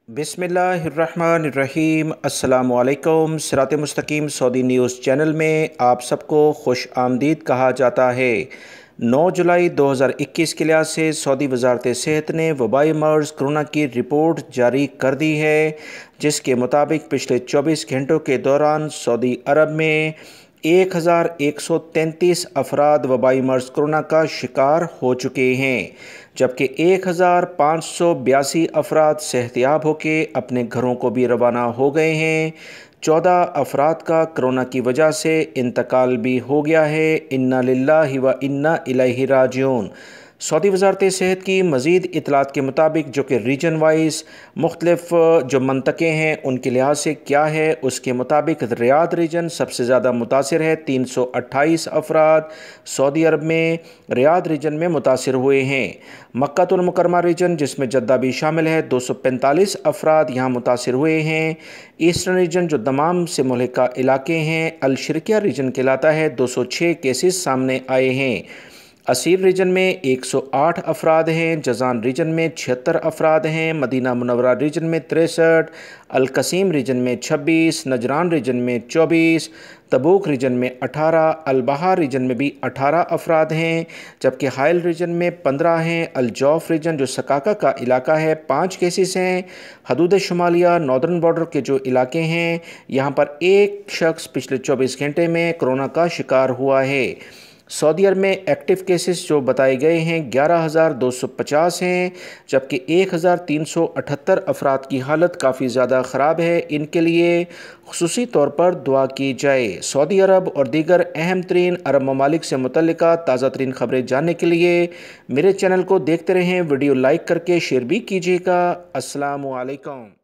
बिस्मिल्लाहिर्रहमानिर्रहीम। अस्सलामुअलैकुम। सिरात मुस्तकीम सऊदी न्यूज़ चैनल में आप सबको खुश आमदीद कहा जाता है। 9 जुलाई 2021 के लिहाज से सऊदी वजारत सेहत ने वबाई मर्ज़ कोरोना की रिपोर्ट जारी कर दी है, जिसके मुताबिक पिछले 24 घंटों के दौरान सऊदी अरब में 1133 अफराद वबाई मर्ज़ कोरोना का शिकार हो चुके हैं, जबकि 1582 अफराद सेहतियाब होकर अपने घरों को भी रवाना हो गए हैं। 14 अफराद का कोरोना की वजह से इंतकाल भी हो गया है। इन्ना लिल्लाहि व इन्ना इलैहि राजिऊन। सऊदी वजारत सेहत की मज़ीद इतलात के मुताबिक, जो कि रीजन वाइज मुख्तलिफ जो मंतक़े हैं उनके लिहाज से क्या है, उसके मुताबिक रियाद रीजन सबसे ज़्यादा मुतासिर है। 328 अफराद सऊदी अरब में रियाद रीजन में मुतासिर हुए हैं। मक्कातुल मुकर्रमा रीजन, जिसमें जद्दा भी शामिल है, 245 अफराद यहाँ मुतासिर हुए हैं। ईस्टर्न रीजन, जो दमाम से मुल्हिका इलाके हैं, अल शर्किया रीजन कहलाता है, 206 केसेस सामने आए हैं। असीर रीजन में 108 अफराद हैं। जज़ान रीजन में 76 अफराद हैं। मदीना मुनव्वरा रीजन में 63, अल-कसीम रीजन में 26, नजरान रीजन में 24, तबूक रीजन में 18, अल-बहार रीजन में भी 18 अफराद हैं, जबकि हाइल रीजन में 15 हैं। अल-जौफ रीजन, जो सकाका का इलाका है, 5 केसेस हैं। हदूद शुमालिया नॉर्दर्न बॉर्डर के जो इलाके हैं, यहाँ पर एक शख्स पिछले 24 घंटे में कोरोना का शिकार हुआ है। सऊदी अरब में एक्टिव केसेस जो बताए गए हैं 11,250 हैं, जबकि 1,378 अफराद की हालत काफ़ी ज़्यादा ख़राब है। इनके लिए खुसूसी तौर पर दुआ की जाए। सऊदी अरब और दीगर अहम तरीन अरब ममालिक से मुतल्लिका ताज़ा तरीन ख़बरें जानने के लिए मेरे चैनल को देखते रहें। वीडियो लाइक करके शेयर भी कीजिएगा। अस्सलामु अलैकुम।